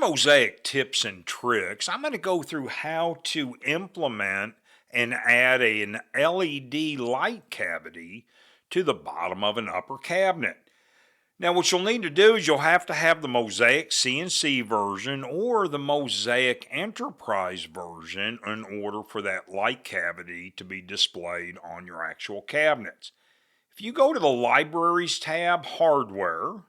Mosaic tips and tricks, I'm going to go through how to implement and add an LED light cavity to the bottom of an upper cabinet. Now, what you'll need to do is you'll have to have the Mosaic CNC version or the Mosaic Enterprise version in order for that light cavity to be displayed on your actual cabinets. If you go to the Libraries tab, Hardware,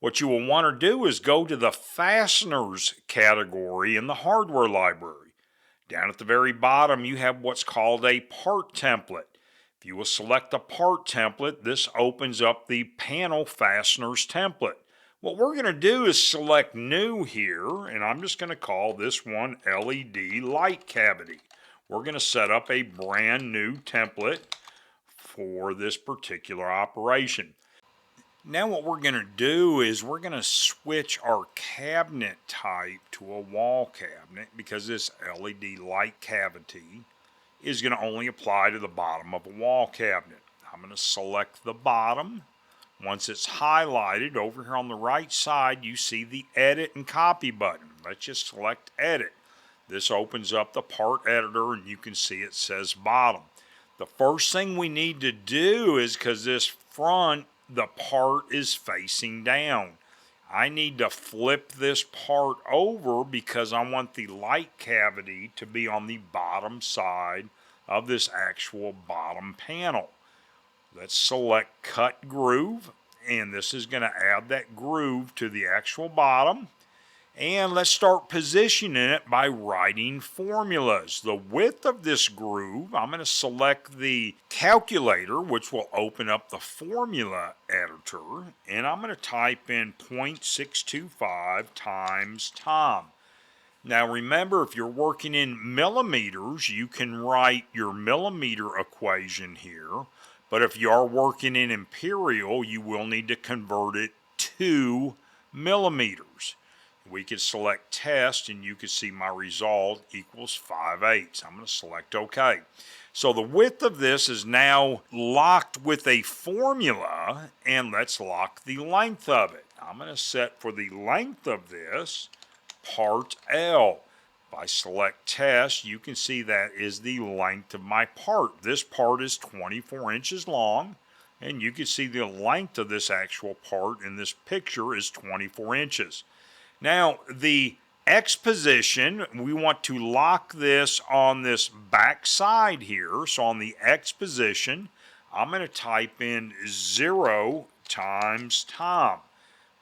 what you will want to do is go to the Fasteners category in the Hardware library. Down at the very bottom, you have what's called a part template. If you will select a part template, this opens up the panel fasteners template. What we're going to do is select New here, and I'm just going to call this one LED Light Cavity. We're going to set up a brand new template for this particular operation. Now what we're going to do is we're going to switch our cabinet type to a wall cabinet because this LED light cavity is going to only apply to the bottom of a wall cabinet. I'm going to select the bottom. Once it's highlighted, over here on the right side you see the Edit and Copy button. Let's just select Edit. This opens up the part editor and you can see it says bottom. The first thing we need to do is, because this front, the part is facing down, I need to flip this part over because I want the light cavity to be on the bottom side of this actual bottom panel. Let's select Cut Groove, and this is going to add that groove to the actual bottom. And let's start positioning it by writing formulas. The width of this groove, I'm going to select the calculator, which will open up the formula editor, and I'm going to type in 0.625 times Tom. Now remember, if you're working in millimeters, you can write your millimeter equation here, but if you are working in imperial, you will need to convert it to millimeters. We could select test and you can see my result equals 5/8. I'm going to select OK. So the width of this is now locked with a formula, and let's lock the length of it. I'm going to set for the length of this part L. If I select test, you can see that is the length of my part. This part is 24 inches long, and you can see the length of this actual part in this picture is 24 inches. Now, the X position, we want to lock this on this back side here. So on the X position, I'm going to type in 0 times Tom.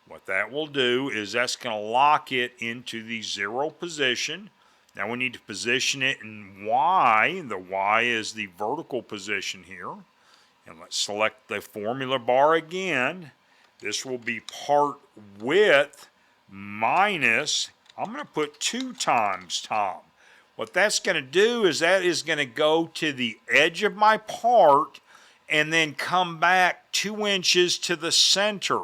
What that will do is that's going to lock it into the 0 position. Now we need to position it in Y. The Y is the vertical position here. And let's select the formula bar again. This will be part width minus, I'm going to put 2 times Tom. What that's going to do is that is going to go to the edge of my part and then come back 2 inches to the center.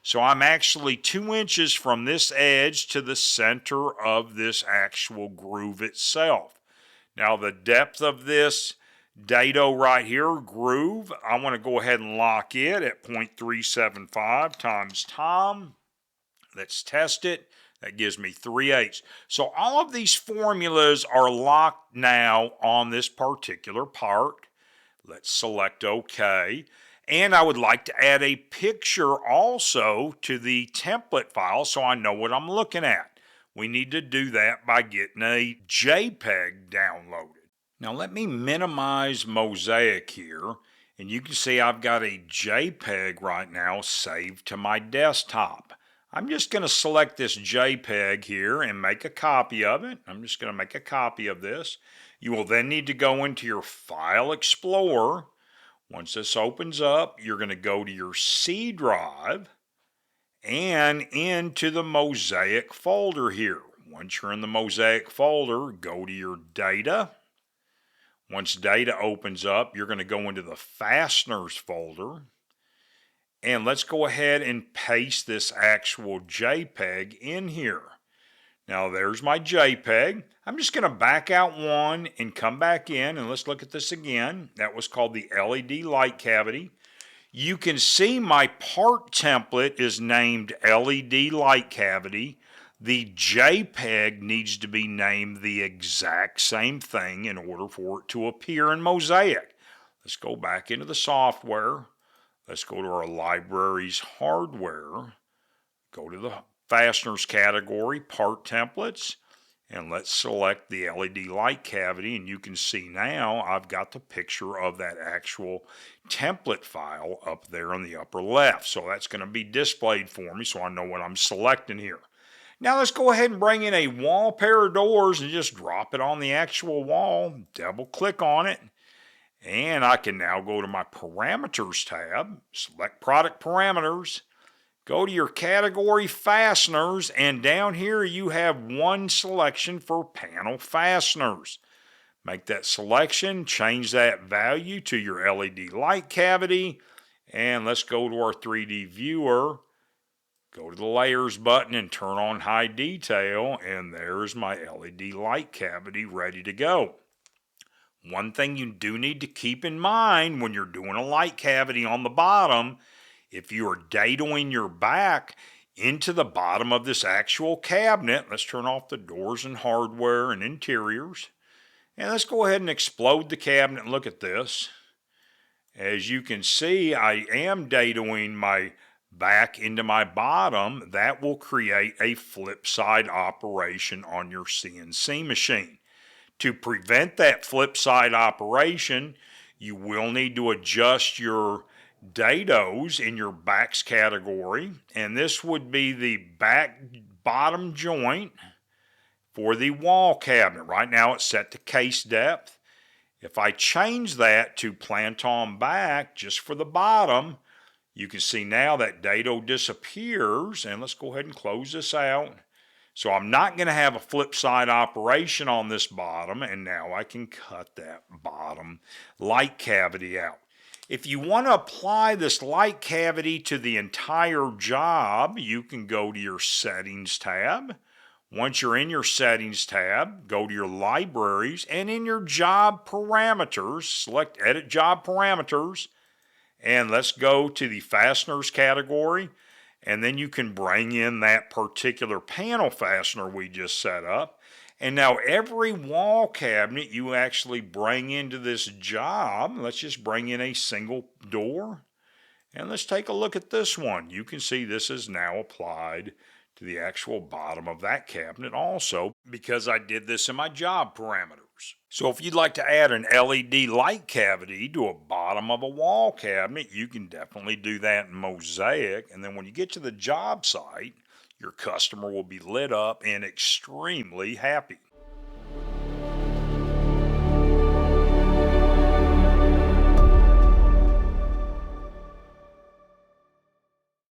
So I'm actually 2 inches from this edge to the center of this actual groove itself. Now the depth of this dado right here, groove, I want to go ahead and lock it at 0.375 times Tom. Let's test it. That gives me 3/8. So all of these formulas are locked now on this particular part. Let's select OK. And I would like to add a picture also to the template file so I know what I'm looking at. We need to do that by getting a JPEG downloaded. Now let me minimize Mosaic here, and you can see I've got a JPEG right now saved to my desktop. I'm just going to select this JPEG here and make a copy of it. I'm just going to make a copy of this. You will then need to go into your File Explorer. Once this opens up, you're going to go to your C drive and into the Mosaic folder here. Once you're in the Mosaic folder, go to your Data. Once Data opens up, you're going to go into the Fasteners folder. And let's go ahead and paste this actual JPEG in here. Now there's my JPEG. I'm just going to back out one and come back in, and let's look at this again. That was called the LED light cavity. You can see my part template is named LED light cavity. The JPEG needs to be named the exact same thing in order for it to appear in Mosaic. Let's go back into the software. Let's go to our libraries hardware. Go to the fasteners category, part templates, and let's select the LED light cavity, and you can see now I've got the picture of that actual template file up there on the upper left. So that's going to be displayed for me so I know what I'm selecting here. Now let's go ahead and bring in a wall pair of doors and just drop it on the actual wall. Double click on it. And I can now go to my parameters tab, select product parameters, go to your category fasteners, and down here you have one selection for panel fasteners. Make that selection, change that value to your LED light cavity, and let's go to our 3D viewer. Go to the layers button and turn on high detail, and there's my LED light cavity ready to go. One thing you do need to keep in mind when you're doing a light cavity on the bottom, if you are dadoing your back into the bottom of this actual cabinet, let's turn off the doors and hardware and interiors. And let's go ahead and explode the cabinet and look at this. As you can see, I am dadoing my back into my bottom. That will create a flip side operation on your CNC machine. To prevent that flip side operation, you will need to adjust your dados in your backs category, and this would be the back bottom joint for the wall cabinet. Right now it's set to case depth. If I change that to plant on back just for the bottom, you can see now that dado disappears, and let's go ahead and close this out. So I'm not going to have a flip side operation on this bottom, and now I can cut that bottom light cavity out. If you want to apply this light cavity to the entire job, you can go to your settings tab. Once you're in your settings tab, go to your libraries, and in your job parameters, select edit job parameters, and let's go to the fasteners category. And then you can bring in that particular panel fastener we just set up. And now every wall cabinet you actually bring into this job, let's just bring in a single door. And let's take a look at this one. You can see this is now applied to the actual bottom of that cabinet also, because I did this in my job parameters. So if you'd like to add an LED light cavity to a bottom of a wall cabinet, you can definitely do that in Mosaic. And then when you get to the job site, your customer will be lit up and extremely happy.